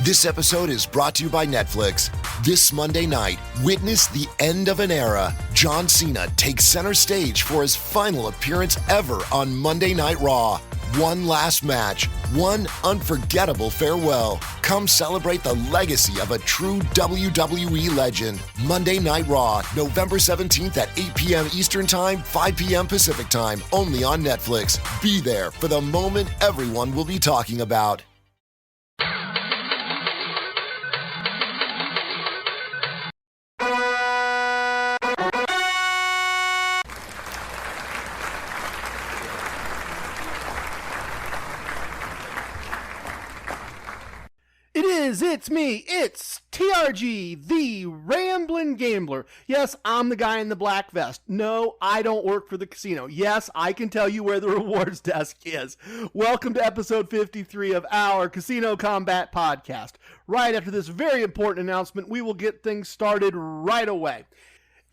This episode is brought to you by Netflix. This Monday night, witness the end of an era. John Cena takes center stage for his final appearance ever on Monday Night Raw. One last match, one unforgettable farewell. Come celebrate the legacy of a true WWE legend. Monday Night Raw, November 17th at 8 p.m. Eastern Time, 5 p.m. Pacific Time, only on Netflix. Be there for the moment everyone will be talking about. It's me, it's TRG, the Ramblin Gambler. Yes, I'm the guy in the black vest. No, I don't work for the casino. Yes, I can tell you where the rewards desk is. Welcome to episode 53 of our Casino Combat podcast. Right after this very important announcement, we will get things started right away.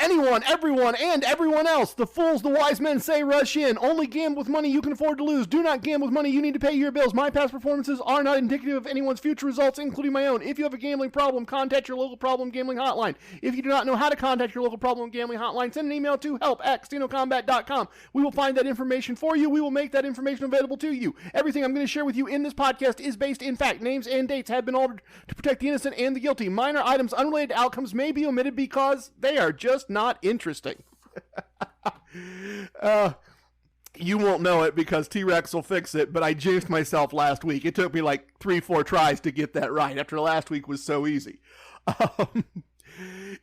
Anyone, everyone, and everyone else, the fools, the wise men say rush in. Only gamble with money you can afford to lose. Do not gamble with money you need to pay your bills. My past performances are not indicative of anyone's future results, including my own. If you have a gambling problem, contact your local problem gambling hotline. If you do not know how to contact your local problem gambling hotline, send an email to help@casinocombat.com. We will find that information for you. We will make that information available to you. Everything I'm going to share with you in this podcast is based in fact. Names and dates have been altered to protect the innocent and the guilty. Minor items unrelated to outcomes may be omitted because they are just not interesting. You won't know it because T-Rex will fix it, but I jinxed myself last week. It took me like 3-4 tries to get that right after last week was so easy.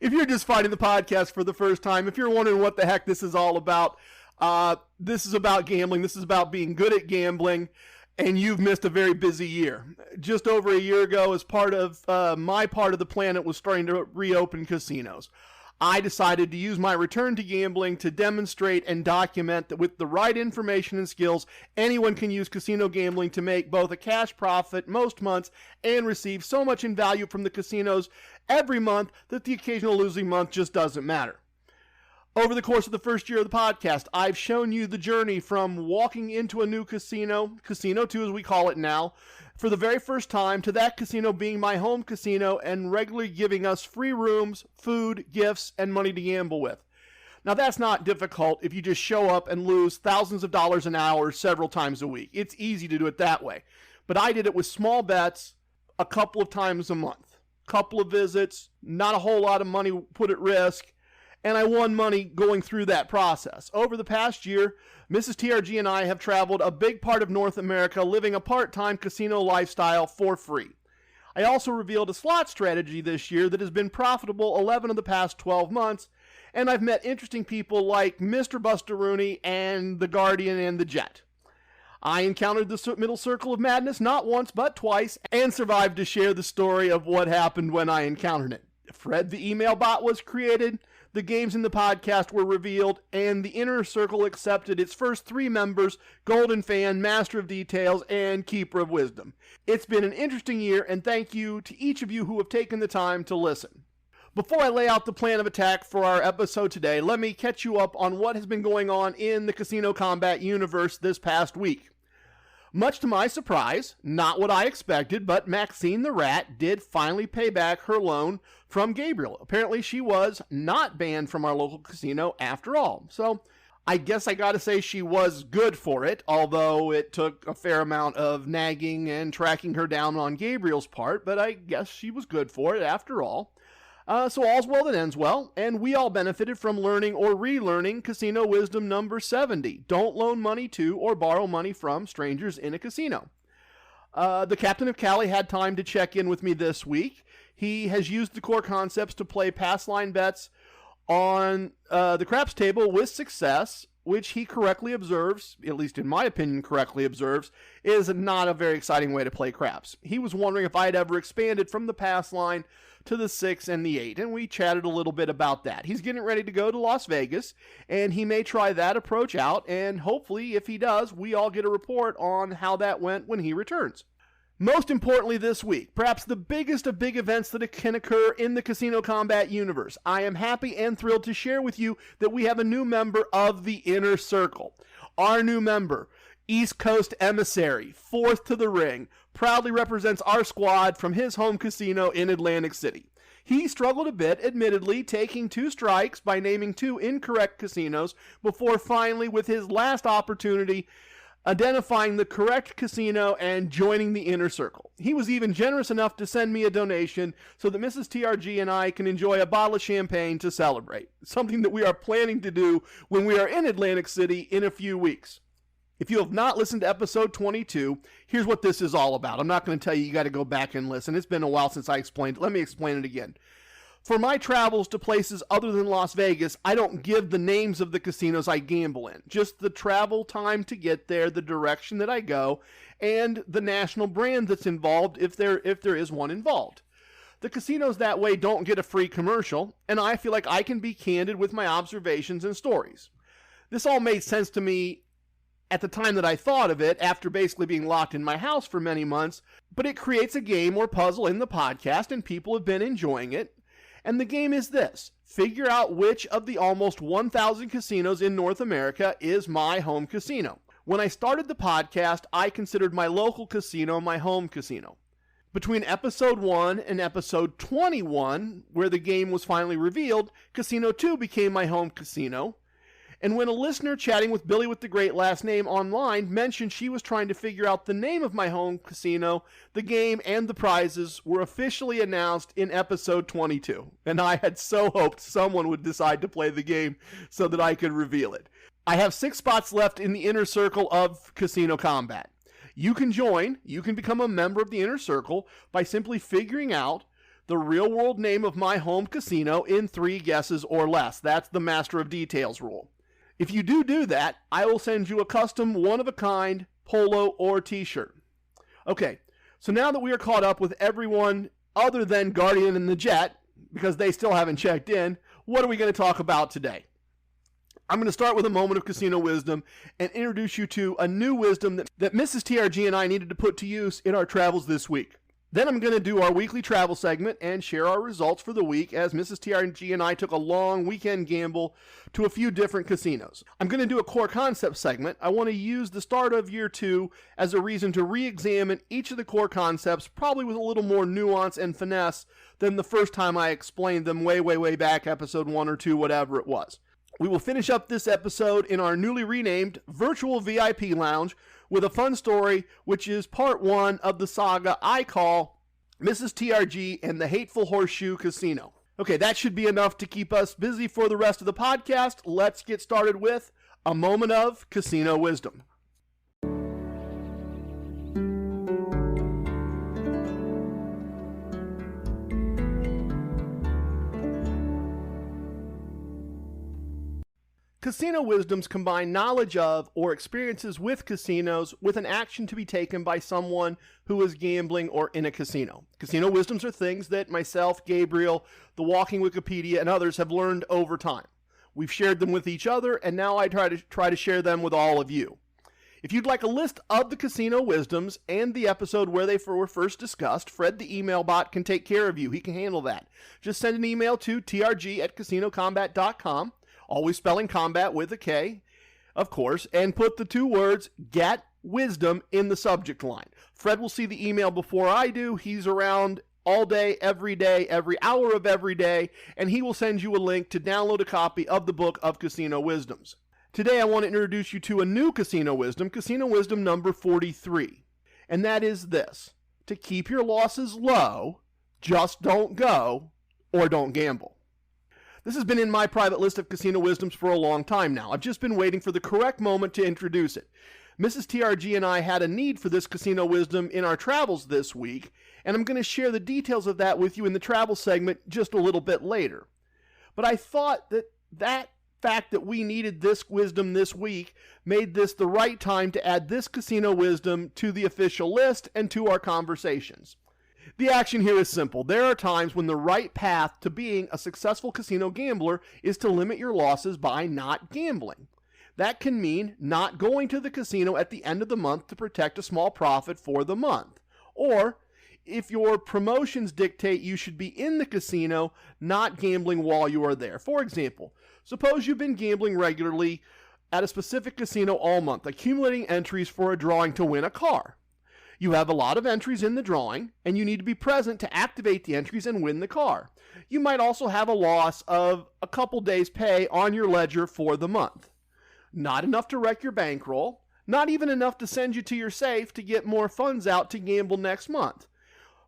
If you're just finding the podcast for the first time, if you're wondering what the heck this is all about, this is about gambling. This is about being good at gambling, and you've missed a very busy year. Just over a year ago, as part of my part of the planet was starting to reopen casinos. I decided to use my return to gambling to demonstrate and document that with the right information and skills, anyone can use casino gambling to make both a cash profit most months and receive so much in value from the casinos every month that the occasional losing month just doesn't matter. Over the course of the first year of the podcast, I've shown you the journey from walking into a new casino 2 as we call it now, for the very first time, to that casino being my home casino and regularly giving us free rooms, food, gifts, and money to gamble with. Now that's not difficult if you just show up and lose thousands of dollars an hour several times a week. It's easy to do it that way. But I did it with small bets a couple of times a month. Couple of visits, not a whole lot of money put at risk, and I won money going through that process. Over the past year, Mrs. TRG and I have traveled a big part of North America living a part-time casino lifestyle for free. I also revealed a slot strategy this year that has been profitable 11 of the past 12 months, and I've met interesting people like Mr. Buster Rooney and the Guardian and the Jet. I encountered the middle circle of madness not once but twice and survived to share the story of what happened when I encountered it. Fred the email bot was created, the games in the podcast were revealed, and the inner circle accepted its first 3 members, Golden Fan, Master of Details, and Keeper of Wisdom. It's been an interesting year, and thank you to each of you who have taken the time to listen. Before I lay out the plan of attack for our episode today, let me catch you up on what has been going on in the Casino Combat universe this past week. Much to my surprise, not what I expected, but Maxine the Rat did finally pay back her loan from Gabriel. Apparently she was not banned from our local casino after all. So I guess I gotta say she was good for it, although it took a fair amount of nagging and tracking her down on Gabriel's part, but I guess she was good for it after all. So all's well that ends well, and we all benefited from learning or relearning casino wisdom number 70. Don't loan money to or borrow money from strangers in a casino. The captain of Cali had time to check in with me this week. He has used the core concepts to play pass line bets on the craps table with success, which he correctly observes, at least in my opinion correctly observes, is not a very exciting way to play craps. He was wondering if I had ever expanded from the pass line to the 6 and the 8, and we chatted a little bit about that. He's getting ready to go to Las Vegas, and he may try that approach out, and hopefully, if he does, we all get a report on how that went when he returns. Most importantly this week, perhaps the biggest of big events that can occur in the Casino Combat universe, I am happy and thrilled to share with you that we have a new member of the Inner Circle. Our new member, East Coast Emissary, fourth to the ring, proudly represents our squad from his home casino in Atlantic City. He struggled a bit, admittedly, taking 2 strikes by naming 2 incorrect casinos before finally, with his last opportunity, identifying the correct casino and joining the inner circle. He was even generous enough to send me a donation so that Mrs. TRG and I can enjoy a bottle of champagne to celebrate, something that we are planning to do when we are in Atlantic City in a few weeks. If you have not listened to episode 22, here's what this is all about. I'm not going to tell you got to go back and listen. It's been a while since I explained it. Let me explain it again. For my travels to places other than Las Vegas, I don't give the names of the casinos I gamble in, just the travel time to get there, the direction that I go, and the national brand that's involved if there is one involved. The casinos that way don't get a free commercial, and I feel like I can be candid with my observations and stories. This all made sense to me at the time that I thought of it, after basically being locked in my house for many months, but it creates a game or puzzle in the podcast, and people have been enjoying it. And the game is this: figure out which of the almost 1,000 casinos in North America is my home casino. When I started the podcast, I considered my local casino my home casino. Between episode 1 and episode 21, where the game was finally revealed, Casino 2 became my home casino. And when a listener chatting with Billy with the great last name online mentioned she was trying to figure out the name of my home casino, the game and the prizes were officially announced in episode 22. And I had so hoped someone would decide to play the game so that I could reveal it. I have 6 spots left in the inner circle of Casino Combat. You can join, you can become a member of the inner circle by simply figuring out the real world name of my home casino in 3 guesses or less. That's the Master of Details rule. If you do that, I will send you a custom one-of-a-kind polo or t-shirt. Okay, so now that we are caught up with everyone other than Guardian and the Jet, because they still haven't checked in, what are we going to talk about today? I'm going to start with a moment of casino wisdom and introduce you to a new wisdom that Mrs. TRG and I needed to put to use in our travels this week. Then I'm going to do our weekly travel segment and share our results for the week as Mrs. TRG and I took a long weekend gamble to a few different casinos. I'm going to do a core concept segment. I want to use the start of year 2 as a reason to re-examine each of the core concepts, probably with a little more nuance and finesse than the first time I explained them way back, episode 1 or 2, whatever it was. We will finish up this episode in our newly renamed Virtual VIP Lounge with a fun story, which is part 1 of the saga I call Mrs. TRG and the Hateful Horseshoe Casino. Okay, that should be enough to keep us busy for the rest of the podcast. Let's get started with a moment of casino wisdom. Casino wisdoms combine knowledge of or experiences with casinos with an action to be taken by someone who is gambling or in a casino. Casino wisdoms are things that myself, Gabriel, the Walking Wikipedia, and others have learned over time. We've shared them with each other, and now I try to share them with all of you. If you'd like a list of the casino wisdoms and the episode where they were first discussed, Fred the email bot can take care of you. He can handle that. Just send an email to trg@casinocombat.com. Always spelling combat with a K, of course, and put the 2 words, get wisdom, in the subject line. Fred will see the email before I do. He's around all day, every hour of every day, and he will send you a link to download a copy of the book of Casino Wisdoms. Today I want to introduce you to a new casino wisdom number 43, and that is this: to keep your losses low, just don't go or don't gamble. This has been in my private list of casino wisdoms for a long time now. I've just been waiting for the correct moment to introduce it. Mrs. TRG and I had a need for this casino wisdom in our travels this week, and I'm going to share the details of that with you in the travel segment just a little bit later. But I thought that fact that we needed this wisdom this week made this the right time to add this casino wisdom to the official list and to our conversations. The action here is simple. There are times when the right path to being a successful casino gambler is to limit your losses by not gambling. That can mean not going to the casino at the end of the month to protect a small profit for the month. Or, if your promotions dictate you should be in the casino, not gambling while you are there. For example, suppose you've been gambling regularly at a specific casino all month, accumulating entries for a drawing to win a car. You have a lot of entries in the drawing, and you need to be present to activate the entries and win the car. You might also have a loss of a couple days' pay on your ledger for the month. Not enough to wreck your bankroll, not even enough to send you to your safe to get more funds out to gamble next month,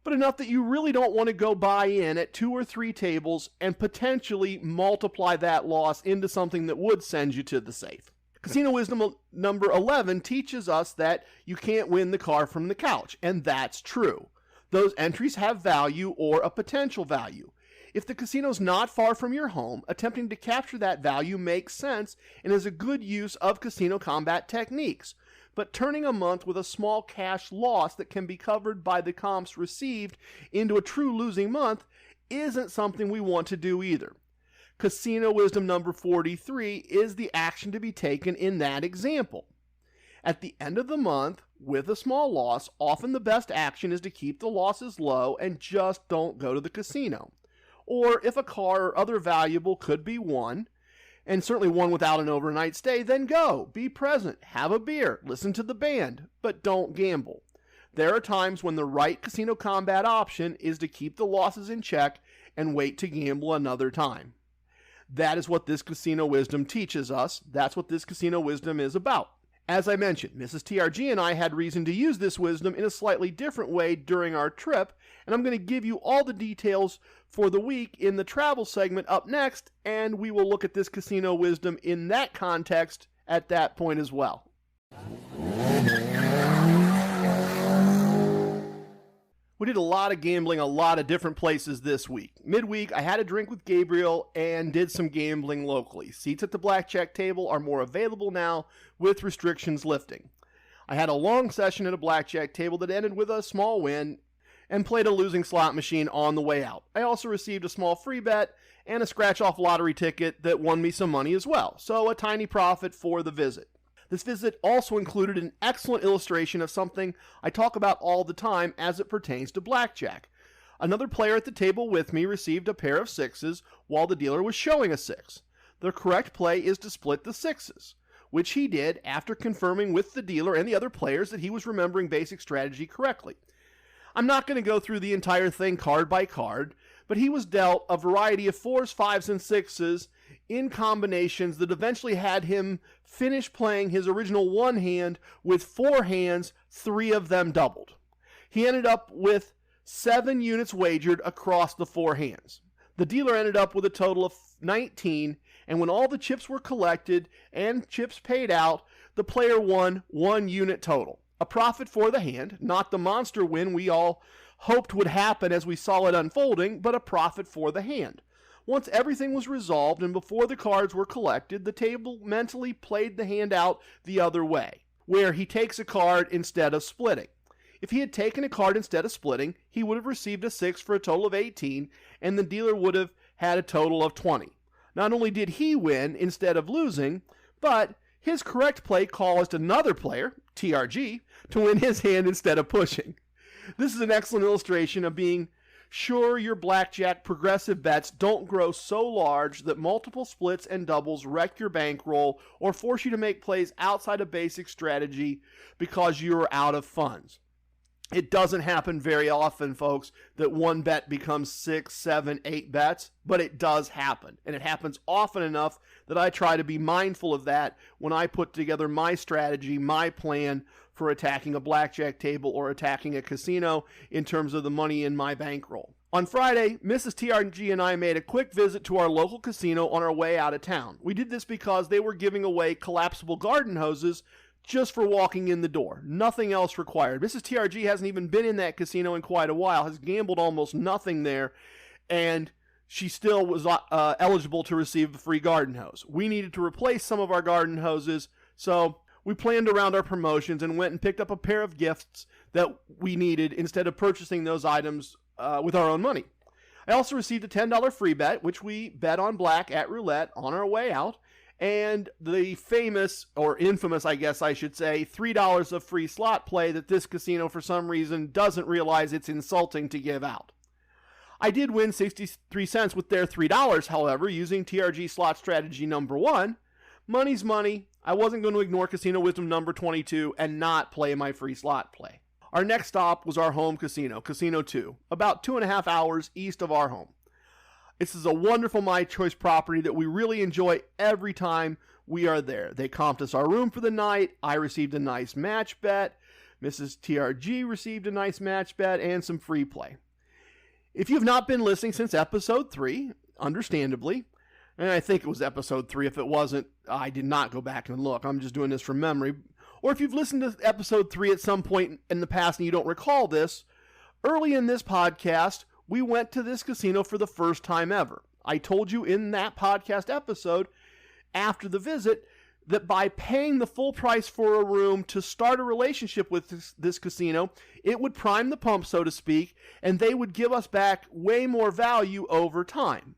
but enough that you really don't want to go buy in at 2 or 3 tables and potentially multiply that loss into something that would send you to the safe. Casino wisdom number 11 teaches us that you can't win the car from the couch, and that's true. Those entries have value or a potential value. If the casino's not far from your home, attempting to capture that value makes sense and is a good use of casino combat techniques. But turning a month with a small cash loss that can be covered by the comps received into a true losing month isn't something we want to do either. Casino wisdom number 43 is the action to be taken in that example. At the end of the month, with a small loss, often the best action is to keep the losses low and just don't go to the casino. Or if a car or other valuable could be won, and certainly won without an overnight stay, then go, be present, have a beer, listen to the band, but don't gamble. There are times when the right casino combat option is to keep the losses in check and wait to gamble another time. That is what this casino wisdom teaches us. That's what this casino wisdom is about. As I mentioned, Mrs. TRG and I had reason to use this wisdom in a slightly different way during our trip, and I'm going to give you all the details for the week in the travel segment up next, and we will look at this casino wisdom in that context at that point as well. We did a lot of gambling, a lot of different places this week. Midweek, I had a drink with Gabriel and did some gambling locally. Seats at the blackjack table are more available now with restrictions lifting. I had a long session at a blackjack table that ended with a small win and played a losing slot machine on the way out. I also received a small free bet and a scratch-off lottery ticket that won me some money as well, so a tiny profit for the visit. This visit also included an excellent illustration of something I talk about all the time as it pertains to blackjack. Another player at the table with me received a pair of 6s while the dealer was showing a 6. The correct play is to split the 6s, which he did after confirming with the dealer and the other players that he was remembering basic strategy correctly. I'm not going to go through the entire thing card by card, but he was dealt a variety of 4s, 5s, and 6s in combinations that eventually had him finish playing his original one hand with 4 hands, 3 of them doubled. He ended up with 7 units wagered across the 4 hands. The dealer ended up with a total of 19, and when all the chips were collected and chips paid out, the player won 1 unit total. A profit for the hand, not the monster win we all hoped would happen as we saw it unfolding, but a profit for the hand. Once everything was resolved and before the cards were collected, the table mentally played the hand out the other way, where he takes a card instead of splitting. If he had taken a card instead of splitting, he would have received a 6 for a total of 18, and the dealer would have had a total of 20. Not only did he win instead of losing, but his correct play caused another player, TRG, to win his hand instead of pushing. This is an excellent illustration of being sure your blackjack progressive bets don't grow so large that multiple splits and doubles wreck your bankroll or force you to make plays outside of basic strategy because you are out of funds. It doesn't happen very often, folks, that one bet becomes 6, 7, 8 bets, but it does happen. And it happens often enough that I try to be mindful of that when I put together my strategy, my plan for attacking a blackjack table or attacking a casino in terms of the money in my bankroll. On Friday, Mrs. TRG and I made a quick visit to our local casino on our way out of town. We did this because they were giving away collapsible garden hoses just for walking in the door. Nothing else required. Mrs. TRG hasn't even been in that casino in quite a while, has gambled almost nothing there, and she still was eligible to receive a free garden hose. We needed to replace some of our garden hoses, so we planned around our promotions and went and picked up a pair of gifts that we needed instead of purchasing those items with our own money. I also received a $10 free bet, which we bet on black at roulette on our way out, and the famous, or infamous, I guess I should say, $3 of free slot play that this casino for some reason doesn't realize it's insulting to give out. I did win 63 cents with their $3, however, using TRG slot strategy number 1. Money's money. I wasn't going to ignore casino wisdom number 22 and not play my free slot play. Our next stop was our home casino, Casino 2, about 2.5 hours east of our home. This is a wonderful My Choice property that we really enjoy every time we are there. They comped us our room for the night. I received a nice match bet. Mrs. TRG received a nice match bet and some free play. If you've not been listening since episode 3, understandably, and I think it was episode 3. If it wasn't, I did not go back and look. I'm just doing this from memory. Or if you've listened to episode 3 at some point in the past and you don't recall this, early in this podcast, we went to this casino for the first time ever. I told you in that podcast episode, after the visit, that by paying the full price for a room to start a relationship with this casino, it would prime the pump, so to speak, and they would give us back way more value over time.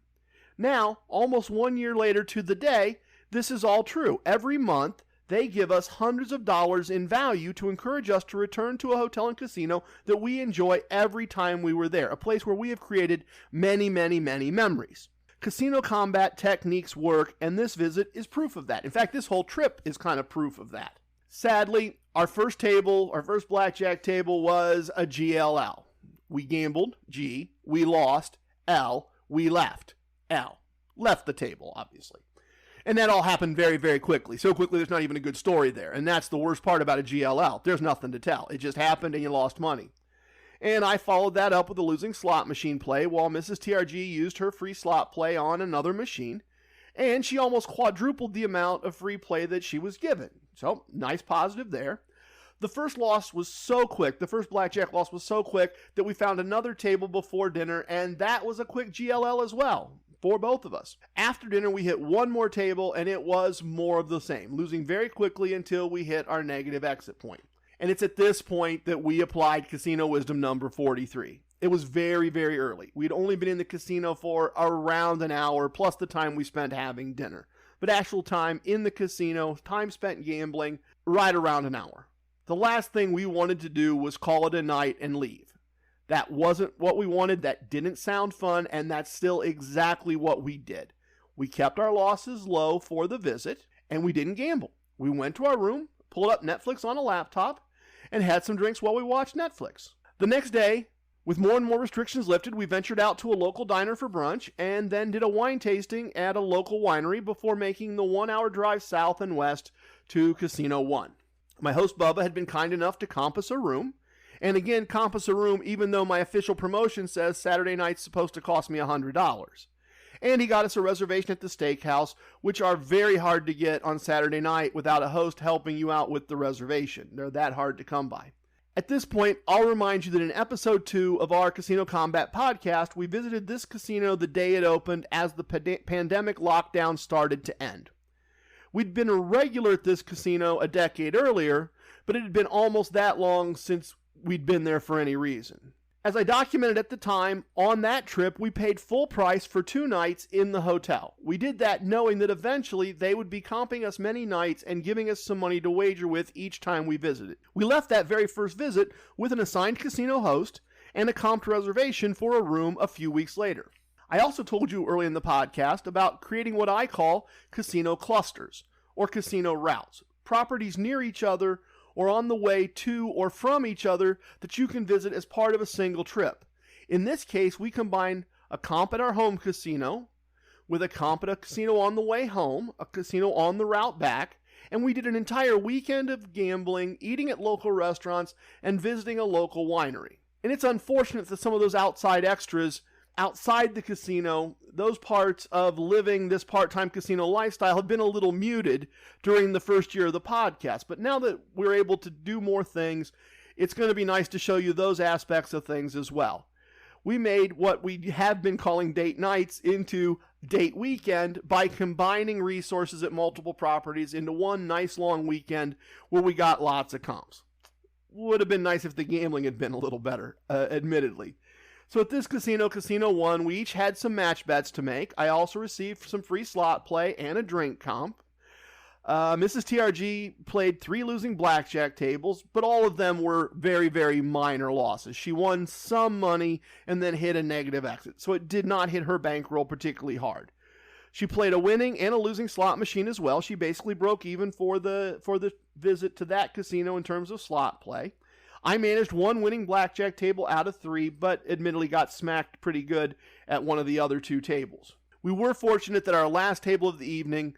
Now, almost 1 year later to the day, this is all true. Every month, they give us hundreds of dollars in value to encourage us to return to a hotel and casino that we enjoy every time we were there, a place where we have created many, many, many memories. Casino combat techniques work, and this visit is proof of that. In fact, this whole trip is kind of proof of that. Sadly, our first blackjack table was a GLL. We gambled, G. We lost, L. We left, L. Left the table, obviously. And that all happened very, very quickly. So quickly, there's not even a good story there. And that's the worst part about a GLL. There's nothing to tell. It just happened and you lost money. And I followed that up with a losing slot machine play while Mrs. TRG used her free slot play on another machine. And she almost quadrupled the amount of free play that she was given. So, nice positive there. The first loss was so quick, the first blackjack loss was so quick that we found another table before dinner, and that was a quick GLL as well for both of us. After dinner, we hit one more table, and it was more of the same, losing very quickly until we hit our negative exit point. And it's at this point that we applied casino wisdom number 43. It was very, very early. We'd only been in the casino for around an hour, plus the time we spent having dinner. But actual time in the casino, time spent gambling, right around an hour. The last thing we wanted to do was call it a night and leave. That wasn't what we wanted, that didn't sound fun, and that's still exactly what we did. We kept our losses low for the visit, and we didn't gamble. We went to our room, pulled up Netflix on a laptop, and had some drinks while we watched Netflix. The next day, with more and more restrictions lifted, we ventured out to a local diner for brunch and then did a wine tasting at a local winery before making the 1-hour drive south and west to Casino 1. My host Bubba had been kind enough to compass a room, and again, compass a room even though my official promotion says Saturday night's supposed to cost me $100. And he got us a reservation at the steakhouse, which are very hard to get on Saturday night without a host helping you out with the reservation. They're that hard to come by. At this point, I'll remind you that in episode 2 of our Casino Combat podcast, we visited this casino the day it opened as the pandemic lockdown started to end. We'd been a regular at this casino a decade earlier, but it had been almost that long since we'd been there for any reason. As I documented at the time, on that trip, we paid full price for 2 nights in the hotel. We did that knowing that eventually they would be comping us many nights and giving us some money to wager with each time we visited. We left that very first visit with an assigned casino host and a comped reservation for a room a few weeks later. I also told you early in the podcast about creating what I call casino clusters, or casino routes, properties near each other or on the way to or from each other that you can visit as part of a single trip. In this case, we combined a comp at our home casino with a comp at a casino on the way home, a casino on the route back, and we did an entire weekend of gambling, eating at local restaurants, and visiting a local winery. And it's unfortunate that some of those outside extras outside the casino, those parts of living this part-time casino lifestyle have been a little muted during the first year of the podcast. But now that we're able to do more things, it's going to be nice to show you those aspects of things as well. We made what we have been calling date nights into date weekend by combining resources at multiple properties into one nice long weekend where we got lots of comps. Would have been nice if the gambling had been a little better, admittedly. So at this casino, Casino 1, we each had some match bets to make. I also received some free slot play and a drink comp. Mrs. TRG played 3 losing blackjack tables, but all of them were very, very minor losses. She won some money and then hit a negative exit, so it did not hit her bankroll particularly hard. She played a winning and a losing slot machine as well. She basically broke even for the visit to that casino in terms of slot play. I managed one winning blackjack table out of 3, but admittedly got smacked pretty good at one of the other 2 tables. We were fortunate that our last table of the evening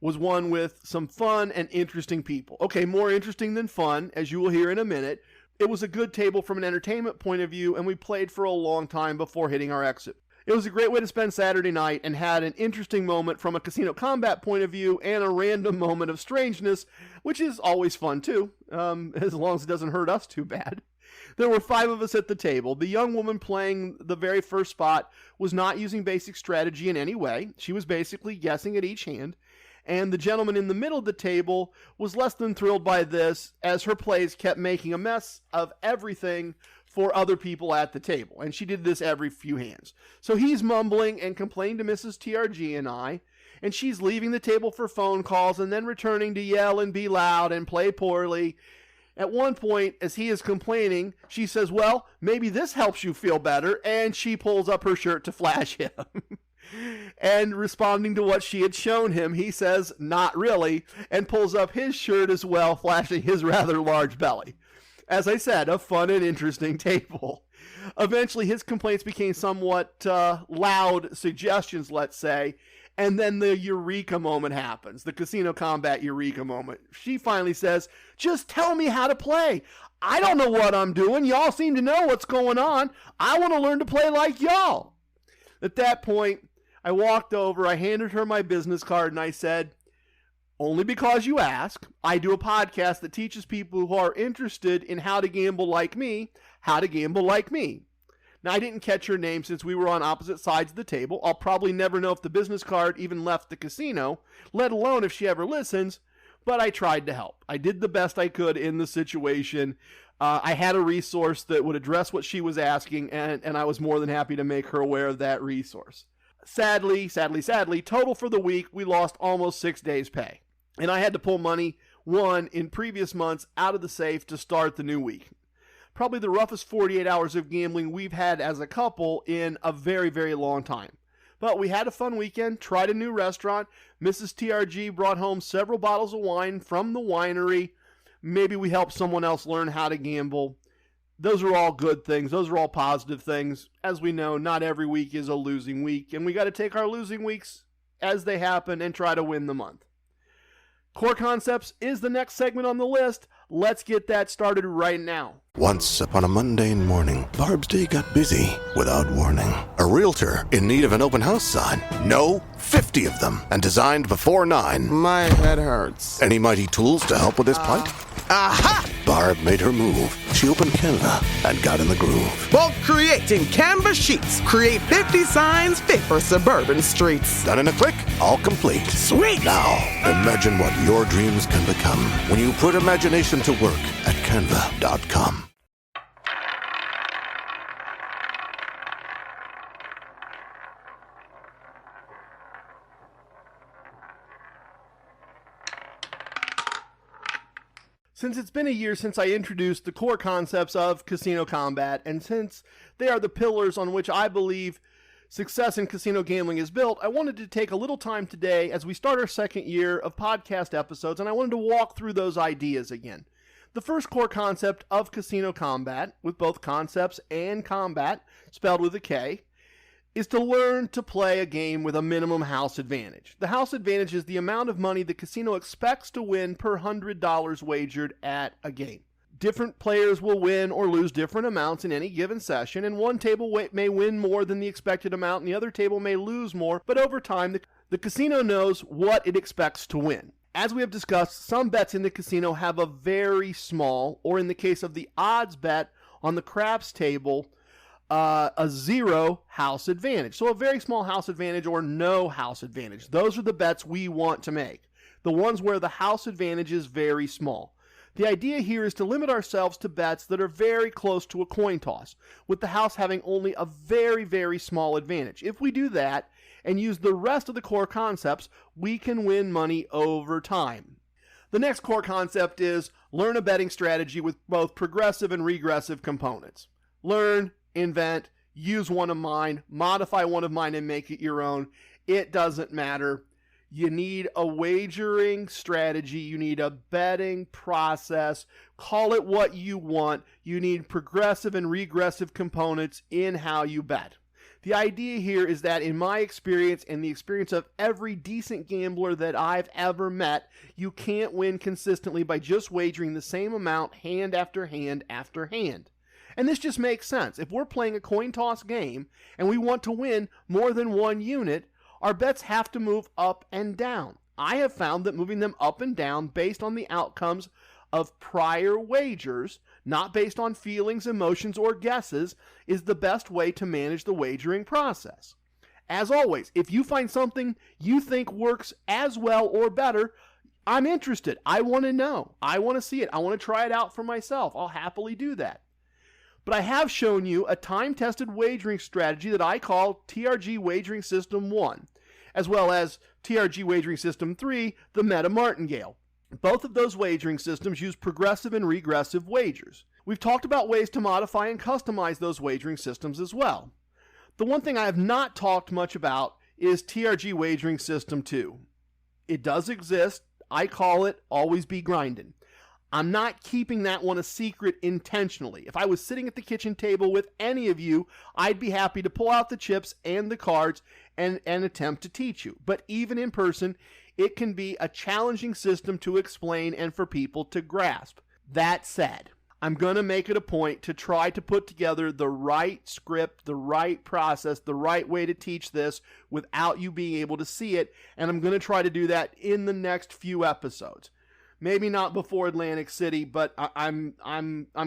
was one with some fun and interesting people. Okay, more interesting than fun, as you will hear in a minute. It was a good table from an entertainment point of view, and we played for a long time before hitting our exit. It was a great way to spend Saturday night and had an interesting moment from a casino combat point of view and a random moment of strangeness, which is always fun too, as long as it doesn't hurt us too bad. There were 5 of us at the table. The young woman playing the very first spot was not using basic strategy in any way. She was basically guessing at each hand. And the gentleman in the middle of the table was less than thrilled by this, as her plays kept making a mess of everything for other people at the table. And she did this every few hands. So he's mumbling and complaining to Mrs. TRG and I, and she's leaving the table for phone calls and then returning to yell and be loud and play poorly. At one point, as he is complaining, she says, "Well, maybe this helps you feel better," and she pulls up her shirt to flash him. And responding to what she had shown him, he says, "Not really," and pulls up his shirt as well, flashing his rather large belly. As I said, a fun and interesting table. Eventually, his complaints became somewhat loud suggestions, let's say, and then the eureka moment happens, the casino combat eureka moment. She finally says, "Just tell me how to play. I don't know what I'm doing. Y'all seem to know what's going on. I want to learn to play like y'all." At that point, I walked over, I handed her my business card, and I said, "Only because you ask, I do a podcast that teaches people who are interested in how to gamble like me, how to gamble like me." Now, I didn't catch her name since we were on opposite sides of the table. I'll probably never know if the business card even left the casino, let alone if she ever listens, but I tried to help. I did the best I could in the situation. I had a resource that would address what she was asking, and I was more than happy to make her aware of that resource. Sadly, total for the week, we lost almost 6 days' pay. And I had to pull money, won in previous months, out of the safe to start the new week. Probably the roughest 48 hours of gambling we've had as a couple in a very, very long time. But we had a fun weekend, tried a new restaurant. Mrs. TRG brought home several bottles of wine from the winery. Maybe we helped someone else learn how to gamble. Those are all good things. Those are all positive things. As we know, not every week is a losing week, and we got to take our losing weeks as they happen and try to win the month. Core Concepts is the next segment on the list. Let's get that started right now. Once upon a mundane morning, Barb's day got busy without warning. A realtor in need of an open house sign. No, 50 of them, and designed before 9. My head hurts. Any mighty tools to help with his plight? Aha! Barb made her move. She opened Canva and got in the groove. Bulk creating Canva sheets. Create 50 signs fit for suburban streets. Done in a click, all complete. Sweet! Now, imagine what your dreams can become when you put imagination to work at Canva.com. Since it's been a year since I introduced the core concepts of casino combat, and since they are the pillars on which I believe success in casino gambling is built, I wanted to take a little time today as we start our second year of podcast episodes, and I wanted to walk through those ideas again. The first core concept of casino combat, with both concepts and combat spelled with a K, is to learn to play a game with a minimum house advantage. The house advantage is the amount of money the casino expects to win per $100 wagered at a game. Different players will win or lose different amounts in any given session, and one table may win more than the expected amount, and the other table may lose more, but over time, the casino knows what it expects to win. As we have discussed, some bets in the casino have a very small, or in the case of the odds bet on the craps table, a 0 house advantage. So a very small house advantage or no house advantage. Those are the bets we want to make. The ones where the house advantage is very small. The idea here is to limit ourselves to bets that are very close to a coin toss, with the house having only a very, very small advantage. If we do that and use the rest of the core concepts, we can win money over time. The next core concept is learn a betting strategy with both progressive and regressive components. Learn, invent, use one of mine, modify one of mine and make it your own. It doesn't matter. You need a wagering strategy. You need a betting process. Call it what you want. You need progressive and regressive components in how you bet. The idea here is that in my experience and the experience of every decent gambler that I've ever met, you can't win consistently by just wagering the same amount hand after hand after hand. And this just makes sense. If we're playing a coin toss game and we want to win more than one unit, our bets have to move up and down. I have found that moving them up and down based on the outcomes of prior wagers, not based on feelings, emotions, or guesses, is the best way to manage the wagering process. As always, if you find something you think works as well or better, I'm interested. I want to know. I want to see it. I want to try it out for myself. I'll happily do that. But I have shown you a time-tested wagering strategy that I call TRG Wagering System 1, as well as TRG Wagering System 3, the Meta Martingale. Both of those wagering systems use progressive and regressive wagers. We've talked about ways to modify and customize those wagering systems as well. The one thing I have not talked much about is TRG Wagering System 2. It does exist. I call it Always Be Grindin'. I'm not keeping that one a secret intentionally. If I was sitting at the kitchen table with any of you, I'd be happy to pull out the chips and the cards and attempt to teach you. But even in person, it can be a challenging system to explain and for people to grasp. That said, I'm going to make it a point to try to put together the right script, the right process, the right way to teach this without you being able to see it, and I'm going to try to do that in the next few episodes. Maybe not before Atlantic City, but I'm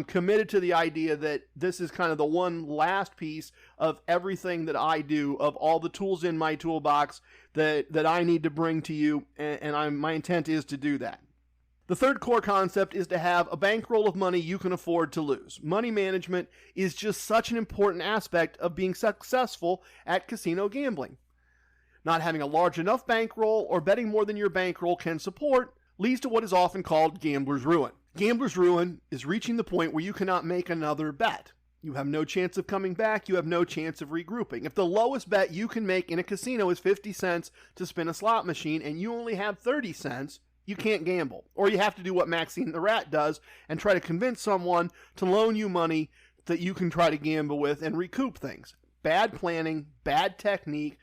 committed to the idea that this is kind of the one last piece of everything that I do, of all the tools in my toolbox that I need to bring to you, and my intent is to do that. The third core concept is to have a bankroll of money you can afford to lose. Money management is just such an important aspect of being successful at casino gambling. Not having a large enough bankroll or betting more than your bankroll can support leads to what is often called gambler's ruin. Gambler's ruin is reaching the point where you cannot make another bet. You have no chance of coming back. You have no chance of regrouping. If the lowest bet you can make in a casino is 50 cents to spin a slot machine and you only have 30 cents, you can't gamble. Or you have to do what Maxine the Rat does and try to convince someone to loan you money that you can try to gamble with and recoup things. Bad planning, bad technique,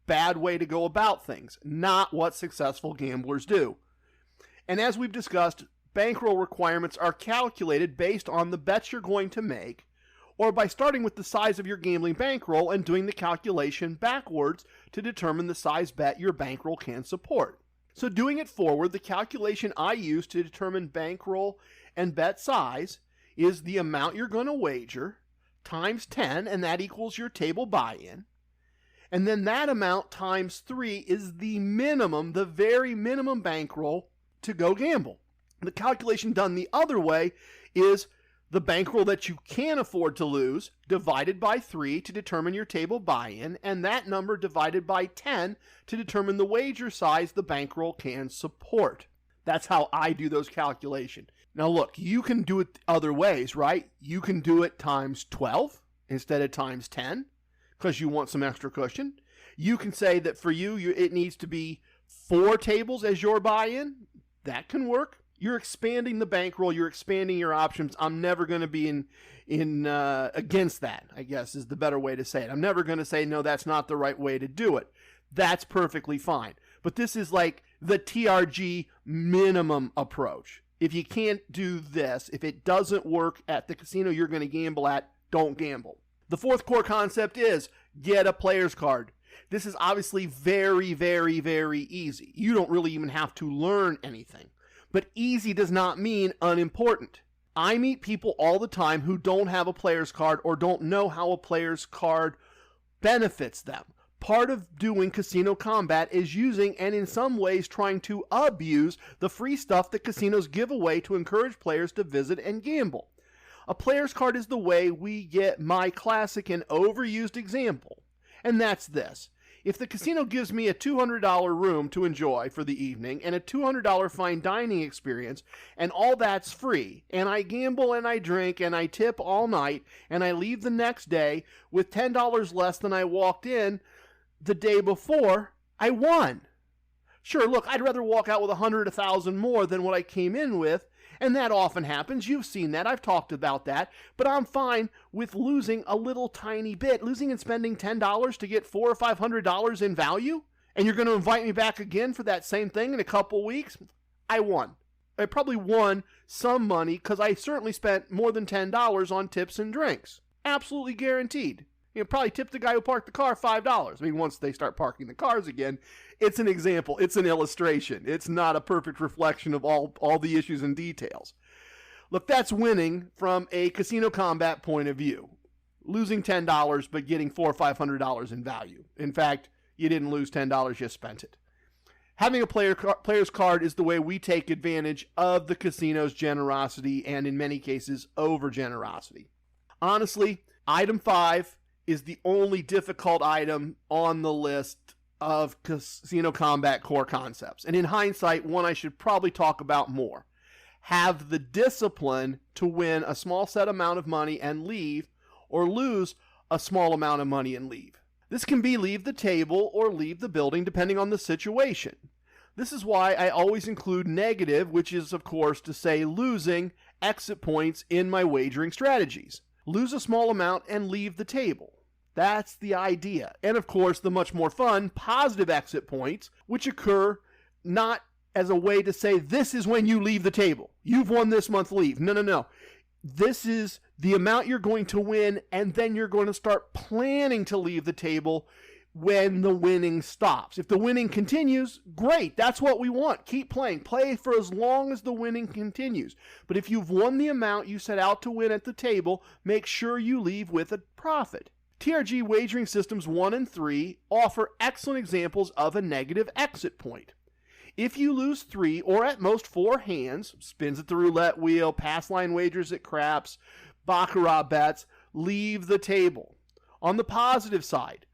bad way to go about things. Not what successful gamblers do. And as we've discussed, bankroll requirements are calculated based on the bets you're going to make, or by starting with the size of your gambling bankroll and doing the calculation backwards to determine the size bet your bankroll can support. So doing it forward, the calculation I use to determine bankroll and bet size is the amount you're going to wager times 10, and that equals your table buy-in. And then that amount times 3 is the minimum, the very minimum bankroll to go gamble. The calculation done the other way is the bankroll that you can afford to lose divided by 3 to determine your table buy-in, and that number divided by 10 to determine the wager size the bankroll can support. That's how I do those calculations. Now look, you can do it other ways, right? You can do it times 12 instead of times 10 because you want some extra cushion. You can say that for you it needs to be 4 tables as your buy-in. That can work. You're expanding the bankroll. You're expanding your options. I'm never going to be against that, I guess is the better way to say it. I'm never going to say, no, that's not the right way to do it. That's perfectly fine. But this is like the TRG minimum approach. If you can't do this, if it doesn't work at the casino you're going to gamble at, don't gamble. The fourth core concept is get a player's card. This is obviously very, very, very easy. You don't really even have to learn anything. But easy does not mean unimportant. I meet people all the time who don't have a player's card or don't know how a player's card benefits them. Part of doing casino combat is using and in some ways trying to abuse the free stuff that casinos give away to encourage players to visit and gamble. A player's card is the way we get my classic and overused example, and that's this. If the casino gives me a $200 room to enjoy for the evening and a $200 fine dining experience, and all that's free, and I gamble and I drink and I tip all night, and I leave the next day with $10 less than I walked in the day before, I won. Sure, look, I'd rather walk out with 100, 1,000 more than what I came in with, and that often happens. You've seen that. I've talked about that. But I'm fine with losing a little tiny bit, losing and spending $10 to get $400 or $500 in value, and you're going to invite me back again for that same thing in a couple weeks? I won. I probably won some money because I certainly spent more than $10 on tips and drinks. Absolutely guaranteed. You know, probably tip the guy who parked the car $5. I mean, once they start parking the cars again, it's an example. It's an illustration. It's not a perfect reflection of all the issues and details. Look, that's winning from a casino combat point of view. Losing $10 but getting $400 or $500 in value. In fact, you didn't lose $10, you spent it. Having a player's card is the way we take advantage of the casino's generosity and, in many cases, over-generosity. Honestly, item 5 is the only difficult item on the list of casino combat core concepts. And in hindsight, one I should probably talk about more. Have the discipline to win a small set amount of money and leave, or lose a small amount of money and leave. This can be leave the table or leave the building depending on the situation. This is why I always include negative, which is of course to say losing exit points in my wagering strategies. Lose a small amount and leave the table. That's the idea. And of course, the much more fun positive exit points, which occur not as a way to say this is when you leave the table. You've won this month, leave. No. This is the amount you're going to win, and then you're going to start planning to leave the table when the winning stops. If the winning continues, great. That's what we want. Keep playing. Play for as long as the winning continues. But if you've won the amount you set out to win at the table, make sure you leave with a profit. TRG wagering systems 1 and 3 offer excellent examples of a negative exit point. If you lose 3 or at most 4 hands, spins at the roulette wheel, pass line wagers at craps, baccarat bets, leave the table. On the positive side,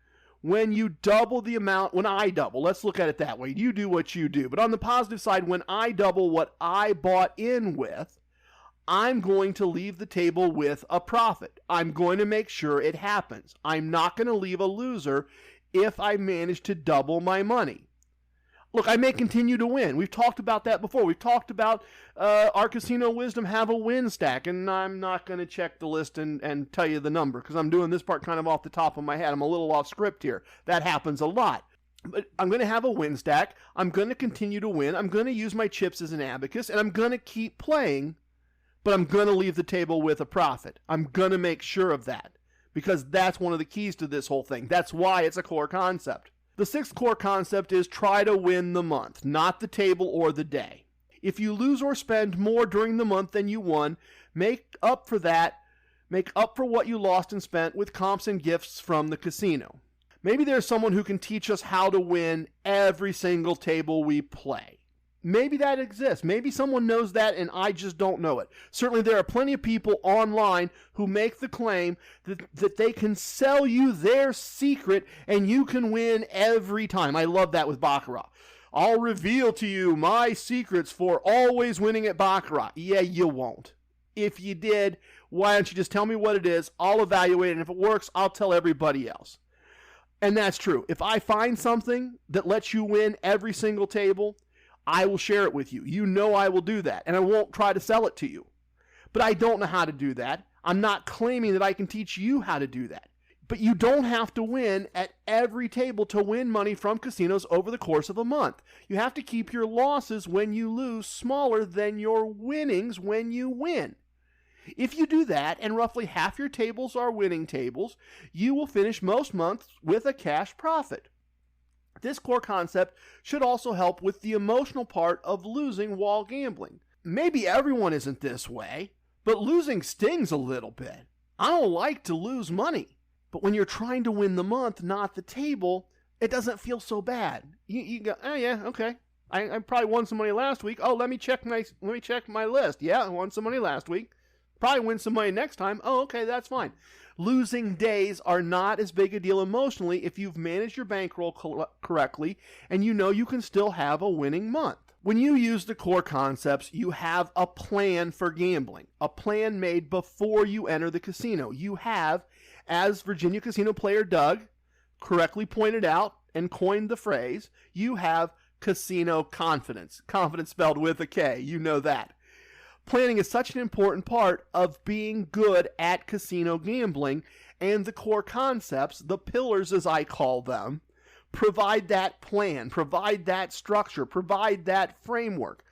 when you double the amount, when I double, let's look at it that way. You do what you do. But on the positive side, when I double what I bought in with, I'm going to leave the table with a profit. I'm going to make sure it happens. I'm not going to leave a loser if I manage to double my money. Look, I may continue to win. We've talked about that before. We've talked about our Casino Wisdom have a win stack, and I'm not going to check the list and tell you the number because I'm doing this part kind of off the top of my head. I'm a little off script here. That happens a lot. But I'm going to have a win stack. I'm going to continue to win. I'm going to use my chips as an abacus, and I'm going to keep playing, but I'm going to leave the table with a profit. I'm going to make sure of that because that's one of the keys to this whole thing. That's why it's a core concept. The 6th core concept is try to win the month, not the table or the day. If you lose or spend more during the month than you won, make up for that. Make up for what you lost and spent with comps and gifts from the casino. Maybe there's someone who can teach us how to win every single table we play. Maybe that exists. Maybe someone knows that and I just don't know it. Certainly there are plenty of people online who make the claim that they can sell you their secret and you can win every time. I love that with Baccarat. I'll reveal to you my secrets for always winning at Baccarat. Yeah, you won't. If you did, why don't you just tell me what it is? I'll evaluate it, and if it works, I'll tell everybody else. And that's true. If I find something that lets you win every single table, I will share it with you. You know I will do that, and I won't try to sell it to you. But I don't know how to do that. I'm not claiming that I can teach you how to do that. But you don't have to win at every table to win money from casinos over the course of a month. You have to keep your losses when you lose smaller than your winnings when you win. If you do that, and roughly half your tables are winning tables, you will finish most months with a cash profit. This core concept should also help with the emotional part of losing while gambling. Maybe everyone isn't this way, but losing stings a little bit. I don't like to lose money, but when you're trying to win the month, not the table, it doesn't feel so bad. You go, oh yeah, okay. I probably won some money last week. Oh, let me check my list. Yeah, I won some money last week. Probably win some money next time. Oh, okay, that's fine. Losing days are not as big a deal emotionally if you've managed your bankroll correctly and you know you can still have a winning month. When you use the core concepts, you have a plan for gambling, a plan made before you enter the casino. You have, as Virginia casino player Doug correctly pointed out and coined the phrase, you have casino confidence. Confidence spelled with a K, you know that. Planning is such an important part of being good at casino gambling, and the core concepts, the pillars as I call them, provide that plan, provide that structure, provide that framework.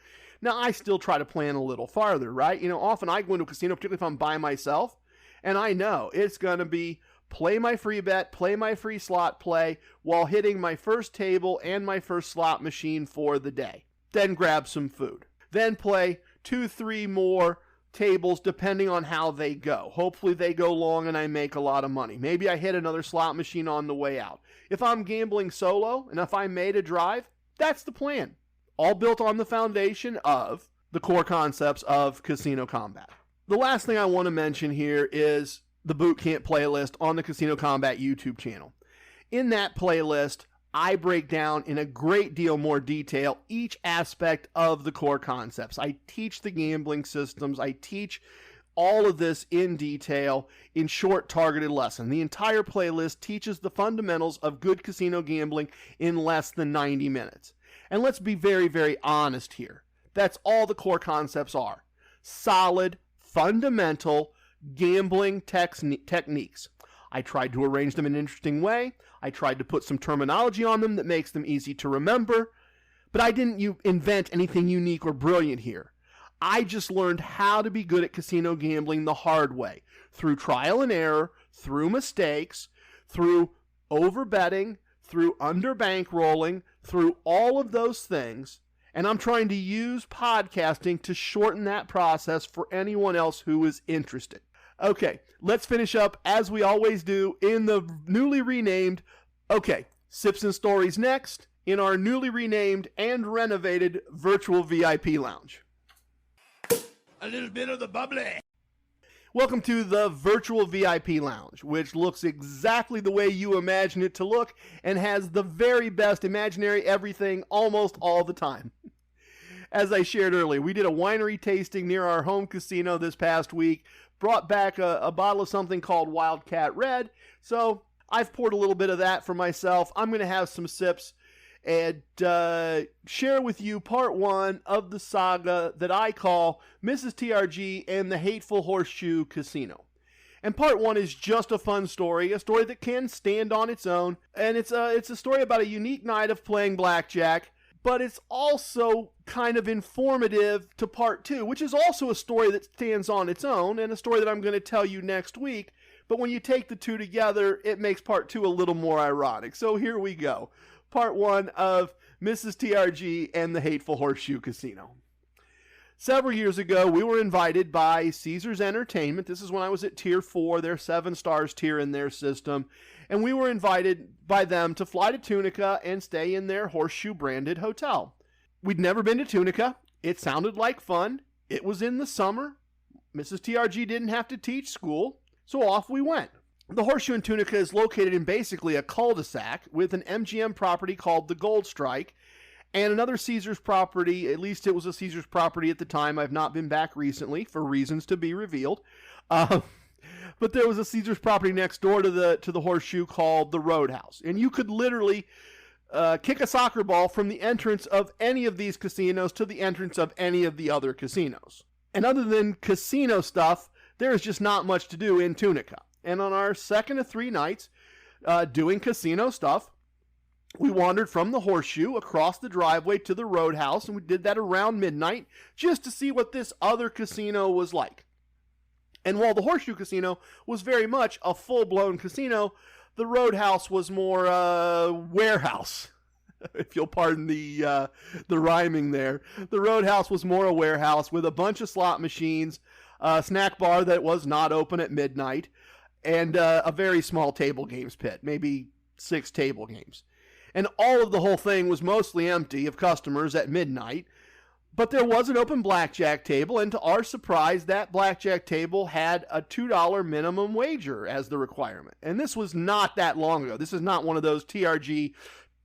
Now, I still try to plan a little farther, right? Often I go into a casino, particularly if I'm by myself, and I know it's going to be play my free bet, play my free slot play while hitting my first table and my first slot machine for the day. Then grab some food. Then play 2-3 more tables depending on how they go. Hopefully they go long and I make a lot of money. Maybe I hit another slot machine on the way out. If I'm gambling solo and if I made a drive, that's the plan. All built on the foundation of the core concepts of casino combat. The last thing I want to mention here is the boot camp playlist on the Casino Combat YouTube channel. In that playlist, I break down in a great deal more detail each aspect of the core concepts. I teach the gambling systems. I teach all of this in detail in short targeted lessons. The entire playlist teaches the fundamentals of good casino gambling in less than 90 minutes. And let's be very, very honest here. That's all the core concepts are. Solid, fundamental gambling techniques. I tried to arrange them in an interesting way. I tried to put some terminology on them that makes them easy to remember. But I didn't invent anything unique or brilliant here. I just learned how to be good at casino gambling the hard way. Through trial and error, through mistakes, through overbetting, through underbankrolling, through all of those things. And I'm trying to use podcasting to shorten that process for anyone else who is interested. Okay, let's finish up as we always do in the newly renamed, Sips and Stories next in our newly renamed and renovated virtual VIP lounge. A little bit of the bubbly. Welcome to the virtual VIP lounge, which looks exactly the way you imagine it to look and has the very best imaginary everything almost all the time. As I shared earlier, we did a winery tasting near our home casino this past week, brought back a bottle of something called Wildcat Red, so I've poured a little bit of that for myself. I'm going to have some sips and share with you part one of the saga that I call Mrs. TRG and the Hateful Horseshoe Casino. And part one is just a fun story, a story that can stand on its own, and it's a story about a unique night of playing blackjack, but it's also kind of informative to part two, which is also a story that stands on its own, and a story that I'm going to tell you next week. But when you take the two together, it makes part two a little more ironic. So here we go. Part one of Mrs. TRG and the Hateful Horseshoe Casino. Several years ago, we were invited by Caesars Entertainment. This is when I was at Tier 4, their 7 stars tier in their system. And we were invited by them to fly to Tunica and stay in their Horseshoe-branded hotel. We'd never been to Tunica. It sounded like fun. It was in the summer. Mrs. TRG didn't have to teach school, so off we went. The Horseshoe in Tunica is located in basically a cul-de-sac with an MGM property called the Gold Strike and another Caesars property. At least it was a Caesars property at the time. I've not been back recently for reasons to be revealed. But there was a Caesars property next door to the Horseshoe called the Roadhouse. And you could literally kick a soccer ball from the entrance of any of these casinos to the entrance of any of the other casinos. And other than casino stuff, there's just not much to do in Tunica. And on our second of 3 nights doing casino stuff, we wandered from the Horseshoe across the driveway to the Roadhouse, and we did that around midnight just to see what this other casino was like. And while the Horseshoe Casino was very much a full-blown casino, the Roadhouse was more warehouse, if you'll pardon the rhyming there. The Roadhouse was more a warehouse with a bunch of slot machines, a snack bar that was not open at midnight, and a very small table games pit, maybe 6 table games. And all of the whole thing was mostly empty of customers at midnight, but there was an open blackjack table, and to our surprise, that blackjack table had a $2 minimum wager as the requirement. And this was not that long ago. This is not one of those TRG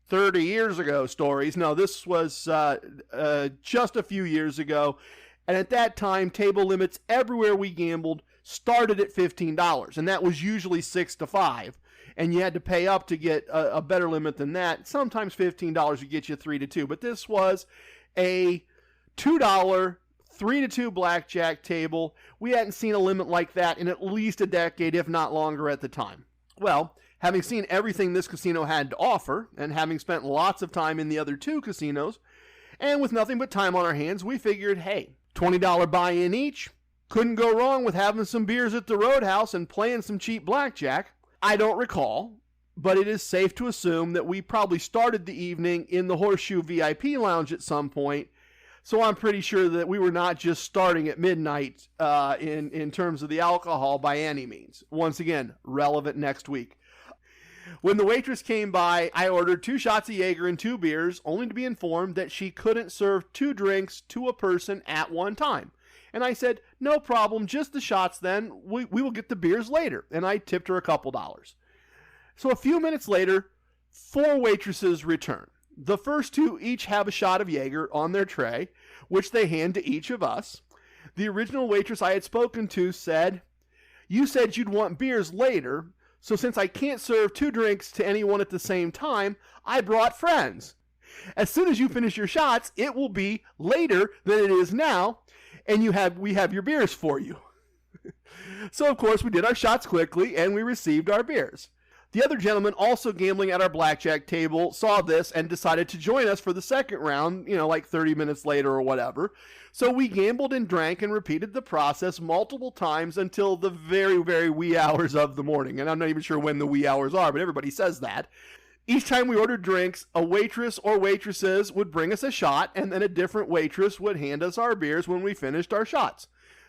30 years ago stories. No, this was just a few years ago. And at that time, table limits everywhere we gambled started at $15, and that was usually 6 to 5. and you had to pay up to get a better limit than that. Sometimes $15 would get you 3-2, but this was a $2 3-2 blackjack table. We hadn't seen a limit like that in at least a decade, if not longer at the time. Well, having seen everything this casino had to offer, and having spent lots of time in the other two casinos, and with nothing but time on our hands, we figured, hey, $20 buy-in each, couldn't go wrong with having some beers at the Roadhouse and playing some cheap blackjack. I don't recall, but it is safe to assume that we probably started the evening in the Horseshoe VIP Lounge at some point, so I'm pretty sure that we were not just starting at midnight in terms of the alcohol by any means. Once again, relevant next week. When the waitress came by, I ordered 2 shots of Jaeger and 2 beers, only to be informed that she couldn't serve 2 drinks to a person at one time. And I said, no problem, just the shots then. We will get the beers later. And I tipped her a couple dollars. So a few minutes later, 4 waitresses return. The first 2 each have a shot of Jaeger on their tray, which they hand to each of us. The original waitress I had spoken to said, you said you'd want beers later, so since I can't serve 2 drinks to anyone at the same time, I brought friends. As soon as you finish your shots, it will be later than it is now, and we have your beers for you. So, of course, we did our shots quickly, and we received our beers. The other gentleman also gambling at our blackjack table saw this and decided to join us for the second round, like 30 minutes later or whatever. So we gambled and drank and repeated the process multiple times until the very, very wee hours of the morning. And I'm not even sure when the wee hours are, but everybody says that. Each time we ordered drinks, a waitress or waitresses would bring us a shot, and then a different waitress would hand us our beers when we finished our shots.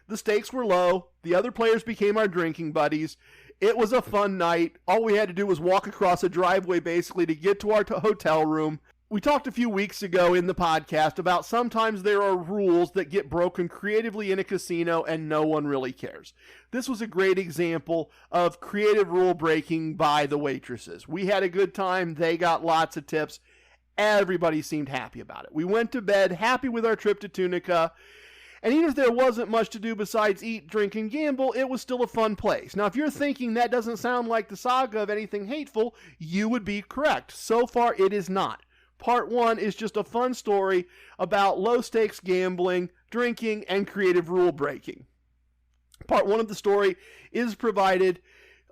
The stakes were low. The other players became our drinking buddies. It was a fun night. All we had to do was walk across a driveway basically to get to our hotel room. We talked a few weeks ago in the podcast about sometimes there are rules that get broken creatively in a casino and no one really cares. This was a great example of creative rule breaking by the waitresses. We had a good time. They got lots of tips. Everybody seemed happy about it. We went to bed happy with our trip to Tunica. And even if there wasn't much to do besides eat, drink, and gamble, it was still a fun place. Now, if you're thinking that doesn't sound like the saga of anything hateful, you would be correct. So far, it is not. Part 1 is just a fun story about low-stakes gambling, drinking, and creative rule breaking. Part 1 of the story is provided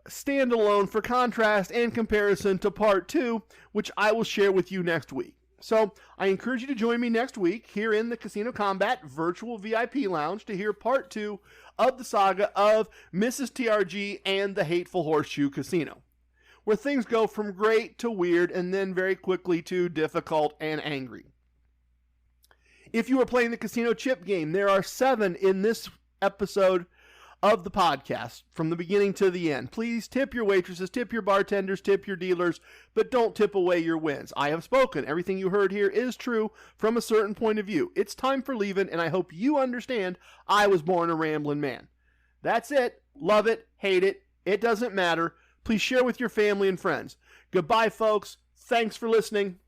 standalone for contrast and comparison to Part 2, which I will share with you next week. So, I encourage you to join me next week here in the Casino Combat Virtual VIP Lounge to hear Part 2 of the saga of Mrs. TRG and the Hateful Horseshoe Casino, where things go from great to weird and then very quickly to difficult and angry. If you are playing the casino chip game, there are 7 in this episode of the podcast from the beginning to the end. Please tip your waitresses, tip your bartenders, tip your dealers, but don't tip away your wins. I have spoken. Everything you heard here is true from a certain point of view. It's time for leaving, and I hope you understand I was born a Ramblin' Man. That's it. Love it, hate it. It doesn't matter. Please share with your family and friends. Goodbye, folks. Thanks for listening.